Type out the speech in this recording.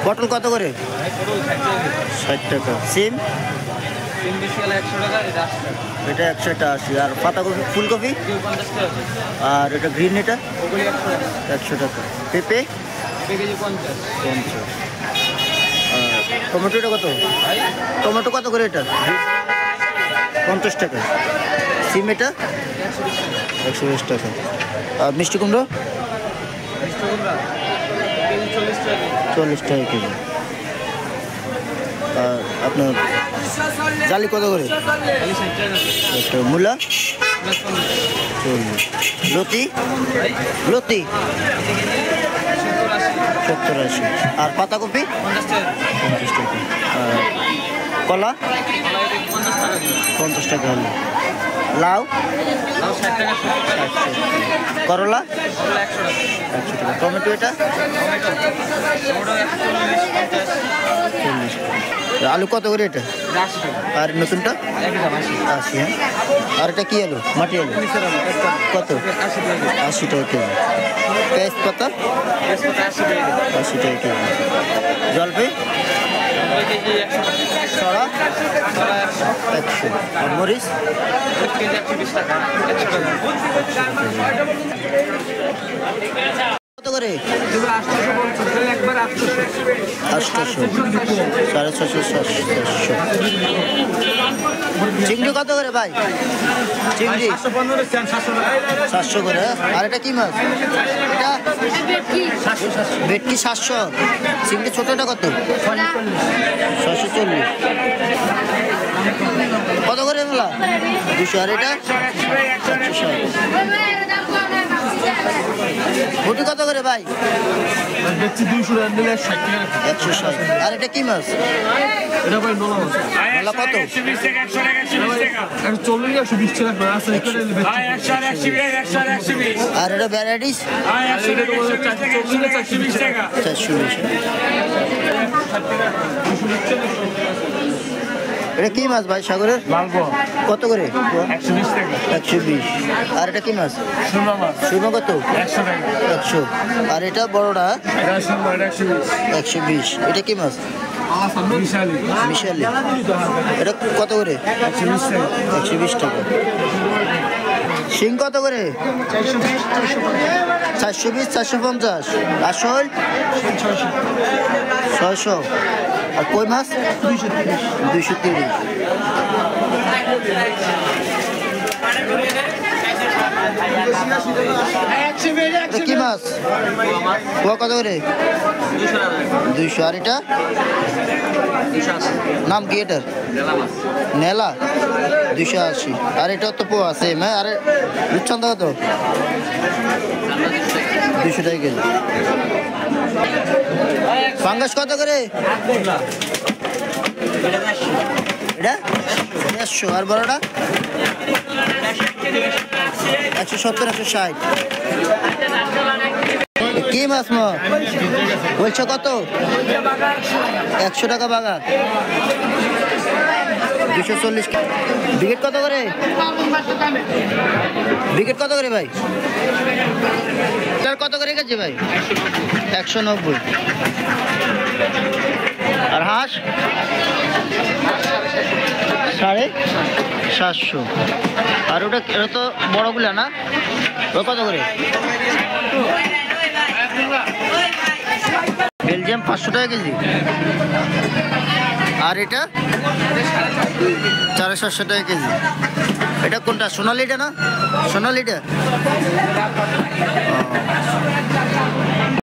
পটল কত করে? 60 টাকা। সিম? এটা 180। আর পাতাকপি, ফুলকপি? আর এটা গ্রিন, এটা 100 টাকা। পেঁপে? 50। আর টমেটোটা কত? টমেটো কত করে এটা? 50 টাকা। সিম এটা 120 টাকা। আর মিষ্টি কুমড়ো? 40 টাকা কেজি। আর আপনার জালি কত করে? মূলা 40। লতি? লতি 70-80। আর পাতাকপি 50 টাকা। আর কলা 50 টাকা হলো। লাউ? করলা 100 টাকা। টমেটো এটা 40। আলু কত করে এটা? আর নতুনটা 80। হ্যাঁ। আর এটা কি আলু? মাটি আলু কত? 80 টাকা কেজি। পেঁয়াজ পাতা 80 টাকা কেজি। জলপাই ছড়া 100। আর মরিচ কত করে? 800, 650, 700। চিংড়ি কত করে ভাই? চিংড়ি 700 করে। আর এটা কি মাছ? এটা ভেটকি 700। চিংড়ি ছোটটা কত? 640। কত করে এগুলা? 200। আর এটা 160। ভুটি কত করে ভাই? 160। আর এটা কি মাছ? নোলা কত? 140। আর এটা ভ্যারাইটিস 420। এটা কি মাছ ভাই? সাগরের কত করে? 120। আর এটা কি মাছ? সুরমা কত? 100। আর এটা বড়টা 120। এটা কি মাছ? মিশালি। এটা কত করে? 120 টাকা। শিং কত করে? 420, 450। আসল 600। আর কই মাছ 230। কি মাছ? পোয়া কত করে? 200। আর এটা নাম কি এটার? নেলা 280। আর এটা তো পোয়া সেম। হ্যাঁ। আর রূপচাঁদা কত? 200 টাকা কেজি। পাঙ্গাস কত করে? এটা 150। আর বড়টা 170, 160। কি মাছ মা বলছো কত? 100 টাকা বাগা। 240। বিকেট কত করে? বিকেট কত করে ভাই? কত করে গেছে ভাই? 190। আর হাঁস 750। আর ওটা এটা তো বড়গুলা না? ও কত করে? বেলজিয়াম 500 টাকা কেজি। আর এটা 750 টাকা কেজি। এটা কোনটা? সোনালিটা না? সোনালিটা।